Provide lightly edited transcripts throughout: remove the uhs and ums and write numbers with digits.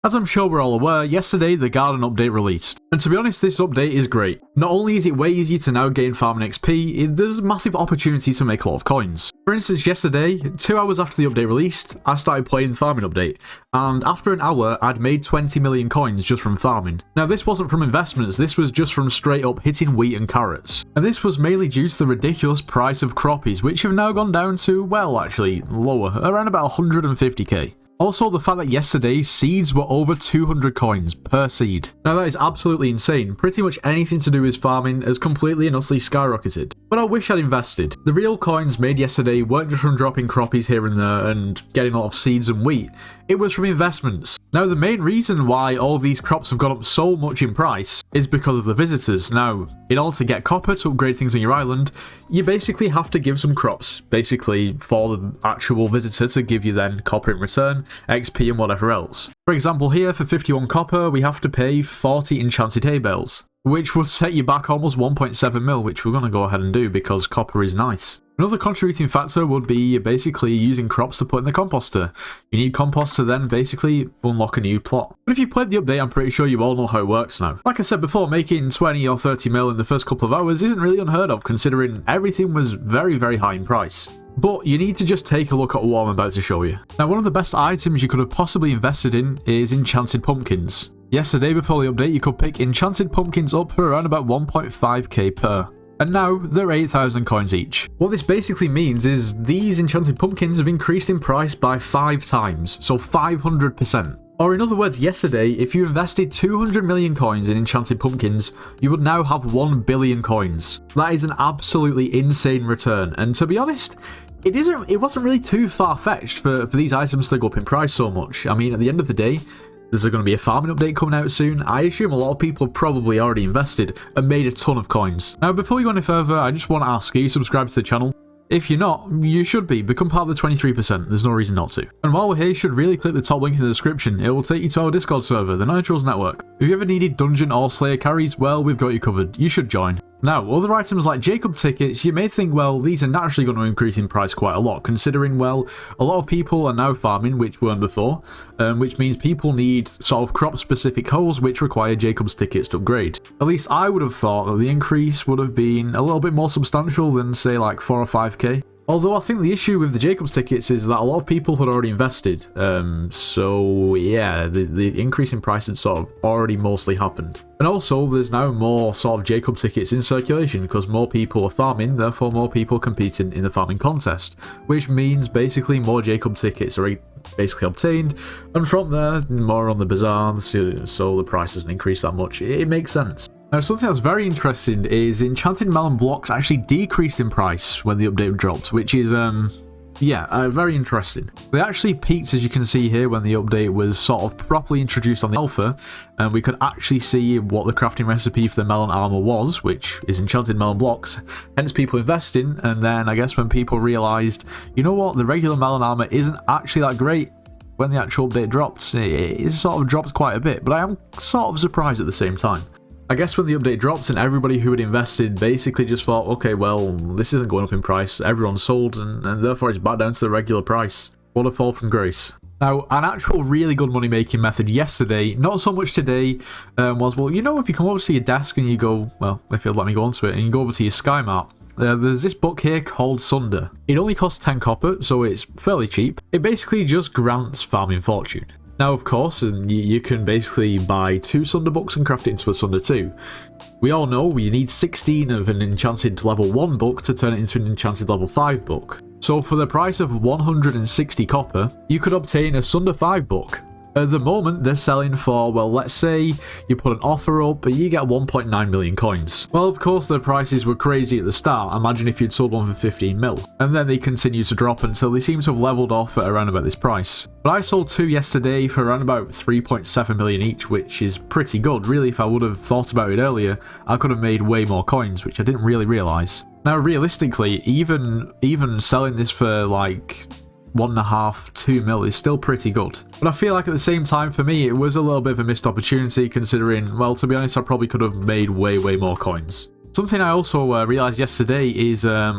As I'm sure we're all aware, yesterday the Garden update released. And to be honest, this update is great. Not only is it way easier to now gain farming XP, there's massive opportunity to make a lot of coins. For instance, yesterday, 2 hours after the update released, I started playing the farming update, and after an hour, I'd made 20 million coins just from farming. Now, this wasn't from investments, this was just from straight up hitting wheat and carrots. And this was mainly due to the ridiculous price of croppies, which have now gone down to, well, actually, lower, around about 150k. Also, the fact that yesterday, seeds were over 200 coins per seed. Now that is absolutely insane. Pretty much anything to do with farming has completely and utterly skyrocketed. But I wish I'd invested. The real coins made yesterday weren't just from dropping croppies here and there and getting a lot of seeds and wheat. It was from investments. Now, the main reason why all of these crops have gone up so much in price is because of the visitors. Now, in order to get copper to upgrade things on your island, you basically have to give some crops, basically for the actual visitor to give you then copper in return, XP and whatever else. For example, here for 51 copper, we have to pay 40 enchanted hay bales, which would set you back almost 1.7 mil, which we're going to go ahead and do because copper is nice. Another contributing factor would be basically using crops to put in the composter. You need compost to then basically unlock a new plot. But if you played the update, I'm pretty sure you all know how it works now. Like I said before, making 20 or 30 mil in the first couple of hours isn't really unheard of, considering everything was very, very high in price. But you need to just take a look at what I'm about to show you. Now, one of the best items you could have possibly invested in is enchanted pumpkins. Yesterday, before the update, you could pick enchanted pumpkins up for around about 1.5k per. And now, they're 8,000 coins each. What this basically means is these enchanted pumpkins have increased in price by 5 times, so 500%. Or in other words, yesterday, if you invested 200 million coins in enchanted pumpkins, you would now have 1 billion coins. That is an absolutely insane return, and to be honest, it wasn't really too far-fetched for these items to go up in price so much. I mean, at the end of the day, there's going to be a farming update coming out soon. I assume a lot of people probably already invested and made a ton of coins. Now, before we go any further, I just want to ask, are you subscribed to the channel? If you're not, you should be. Become part of the 23%. There's no reason not to. And while we're here, you should really click the top link in the description. It will take you to our Discord server, the Nitro's Network. If you ever needed dungeon or slayer carries, well, we've got you covered. You should join. Now, other items like Jacob tickets, you may think, well, these are naturally going to increase in price quite a lot, considering, well, a lot of people are now farming, which weren't before, which means people need sort of crop-specific holes which require Jacob's tickets to upgrade. At least I would have thought that the increase would have been a little bit more substantial than, say, like 4 or 5k. Although I think the issue with the Jacob's tickets is that a lot of people had already invested, so yeah, the increase in price had sort of already mostly happened. And also, there's now more sort of Jacob tickets in circulation because more people are farming, therefore more people competing in the farming contest, which means basically more Jacob tickets are basically obtained, and from there, more on the bazaar, so the price doesn't increase that much. It makes sense. Now, something that's very interesting is enchanted melon blocks actually decreased in price when the update dropped, which is, very interesting. They actually peaked, as you can see here, when the update was sort of properly introduced on the alpha, and we could actually see what the crafting recipe for the melon armor was, which is enchanted melon blocks, hence people investing, and then I guess when people realized, you know what, the regular melon armor isn't actually that great, when the actual update dropped, it sort of dropped quite a bit, but I am sort of surprised at the same time. I guess when the update dropped and everybody who had invested basically just thought, okay, well, this isn't going up in price, everyone's sold, and therefore it's back down to the regular price. What a fall from grace. Now, an actual really good money-making method yesterday, not so much today, was, well, you know, if you come over to your desk and you go, well, if you'll let me go onto it, and you go over to your sky map, there's this book here called Sunder. It only costs 10 copper, so it's fairly cheap. It basically just grants farming fortune. Now, of course, you can basically buy 2 Sunder books and craft it into a Sunder 2. We all know you need 16 of an enchanted level 1 book to turn it into an enchanted level 5 book. So for the price of 160 copper, you could obtain a Sunder 5 book. At the moment, they're selling for, well, let's say you put an offer up and you get 1.9 million coins. Well, of course, the prices were crazy at the start. Imagine if you'd sold one for 15 mil. And then they continue to drop until they seem to have leveled off at around about this price. But I sold 2 yesterday for around about 3.7 million each, which is pretty good. Really, if I would have thought about it earlier, I could have made way more coins, which I didn't really realize. Now, realistically, even selling this for like 1.5, 2 mil is still pretty good. But I feel like at the same time, for me, it was a little bit of a missed opportunity considering, well, to be honest, I probably could have made way more coins. Something I also realized yesterday is, I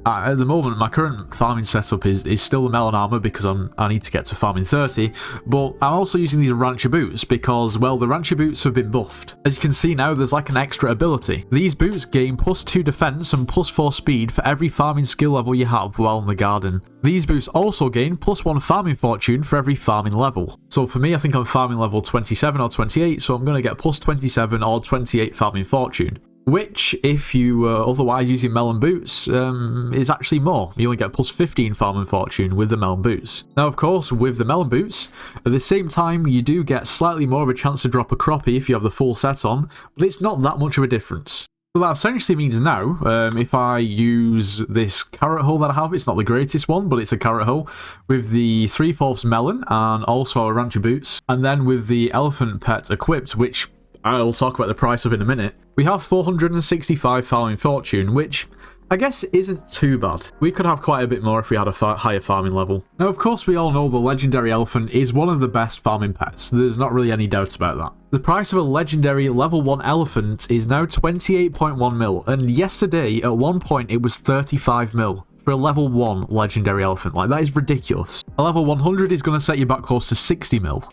At the moment, my current farming setup is still the melon armor because I need to get to farming 30, but I'm also using these rancher boots because, well, the rancher boots have been buffed. As you can see now, there's like an extra ability. These boots gain +2 defense and +4 speed for every farming skill level you have while in the garden. These boots also gain +1 farming fortune for every farming level. So for me, I think I'm farming level 27 or 28, so I'm going to get +27 or 28 farming fortune. Which, if you were otherwise using melon boots, is actually more. You only get +15 farming fortune with the melon boots. Now, of course, with the melon boots, at the same time, you do get slightly more of a chance to drop a crappie if you have the full set on, but it's not that much of a difference. So that essentially means now, if I use this carrot hull that I have, it's not the greatest one, but it's a carrot hull, with the 3/4 melon and also our rancher boots, and then with the elephant pet equipped, which I'll talk about the price of in a minute, we have 465 farming fortune, which I guess isn't too bad. We could have quite a bit more if we had a higher farming level. Now, of course, we all know the legendary elephant is one of the best farming pets. There's not really any doubt about that. The price of a legendary level 1 elephant is now 28.1 mil, and yesterday, at one point, it was 35 mil. For a level 1 legendary elephant. Like, that is ridiculous. A level 100 is going to set you back close to 60 mil.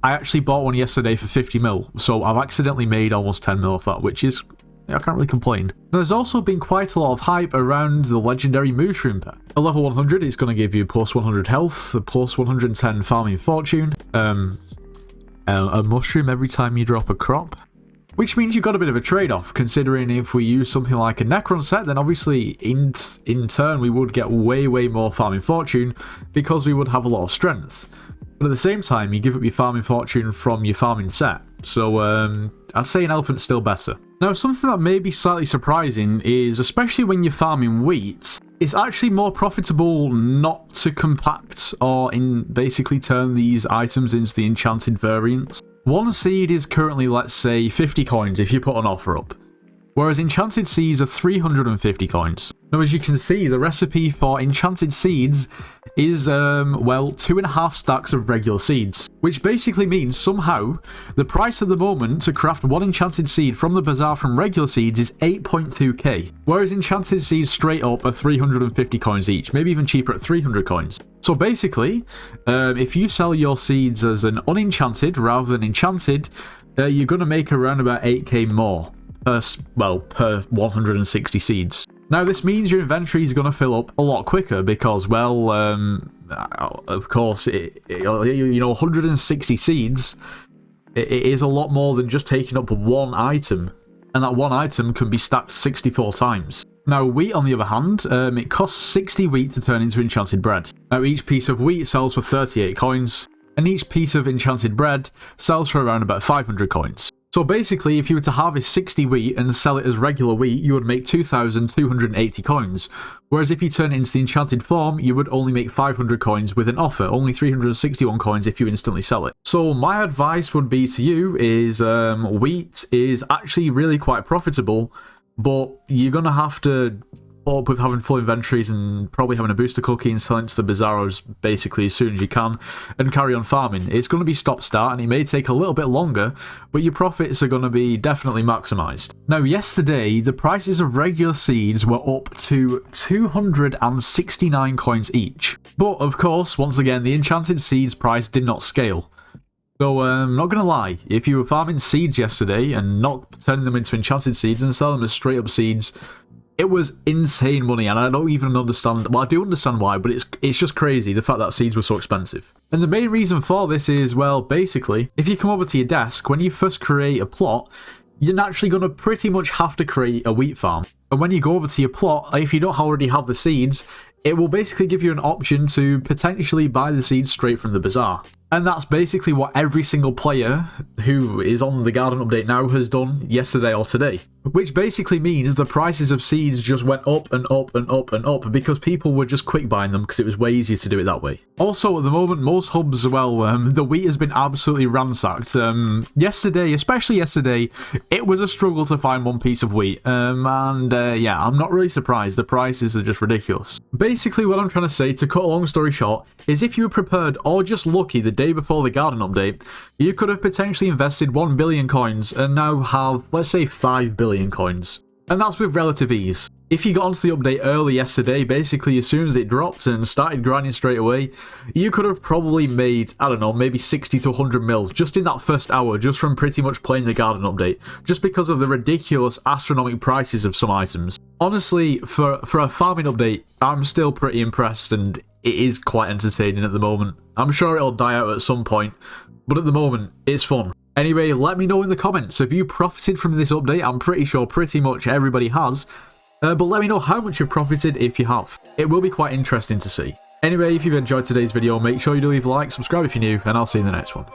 I actually bought one yesterday for 50 mil, so I've accidentally made almost 10 mil off that, which is, I can't really complain. Now, there's also been quite a lot of hype around the legendary mushroom pet. A level 100 is going to give you +100 health, +110 farming fortune, a mushroom every time you drop a crop. Which means you've got a bit of a trade-off, considering if we use something like a Necron set, then obviously in turn we would get way more farming fortune because we would have a lot of strength. But at the same time, you give up your farming fortune from your farming set. So I'd say an elephant's still better. Now, something that may be slightly surprising is, especially when you're farming wheat, it's actually more profitable not to compact or basically turn these items into the enchanted variants. One seed is currently, let's say, 50 coins if you put an offer up, whereas enchanted seeds are 350 coins. Now, as you can see, the recipe for enchanted seeds is, well, 2.5 stacks of regular seeds, which basically means somehow the price at the moment to craft one enchanted seed from the bazaar from regular seeds is 8.2k, whereas enchanted seeds straight up are 350 coins each, maybe even cheaper at 300 coins. So basically, if you sell your seeds as an unenchanted rather than enchanted, you're going to make around about 8k more per 160 seeds. Now, this means your inventory is going to fill up a lot quicker because, well, of course, 160 seeds, it is a lot more than just taking up one item, and that one item can be stacked 64 times. Now, wheat, on the other hand, it costs 60 wheat to turn into enchanted bread. Now, each piece of wheat sells for 38 coins, and each piece of enchanted bread sells for around about 500 coins. So basically, if you were to harvest 60 wheat and sell it as regular wheat, you would make 2,280 coins. Whereas if you turn it into the enchanted form, you would only make 500 coins with an offer, only 361 coins if you instantly sell it. So my advice would be to you is wheat is actually really quite profitable, but you're going to have to put up with having full inventories and probably having a booster cookie and selling to the bazaars basically as soon as you can and carry on farming. It's going to be stop-start and it may take a little bit longer, but your profits are going to be definitely maximised. Now, yesterday, the prices of regular seeds were up to 269 coins each. But, of course, once again, the enchanted seeds price did not scale. So, I'm not going to lie, if you were farming seeds yesterday and not turning them into enchanted seeds and selling them as straight-up seeds, it was insane money, and I don't even understand. Well, I do understand why, but it's just crazy, the fact that seeds were so expensive. And the main reason for this is, well, basically, if you come over to your desk, when you first create a plot, you're naturally going to pretty much have to create a wheat farm. And when you go over to your plot, if you don't already have the seeds, it will basically give you an option to potentially buy the seeds straight from the bazaar. And that's basically what every single player who is on the garden update now has done yesterday or today. Which basically means the prices of seeds just went up and up and up and up because people were just quick buying them because it was way easier to do it that way. Also, at the moment, most hubs, well, the wheat has been absolutely ransacked. Yesterday, especially yesterday, it was a struggle to find one piece of wheat. Yeah, I'm not really surprised. The prices are just ridiculous. Basically, what I'm trying to say, to cut a long story short, is if you were prepared or just lucky the day before the garden update, you could have potentially invested 1 billion coins and now have, let's say, 5 billion coins. And that's with relative ease. If you got onto the update early yesterday, basically as soon as it dropped and started grinding straight away, you could have probably made, I don't know, maybe 60 to 100 mil just in that first hour, just from pretty much playing the garden update, just because of the ridiculous astronomical prices of some items. Honestly, for a farming update, I'm still pretty impressed, and it is quite entertaining at the moment. I'm sure it'll die out at some point, but at the moment, it's fun. Anyway, let me know in the comments, have you profited from this update? I'm pretty sure pretty much everybody has. But let me know how much you've profited if you have. It will be quite interesting to see. Anyway, if you've enjoyed today's video, make sure you do leave a like, subscribe if you're new, and I'll see you in the next one.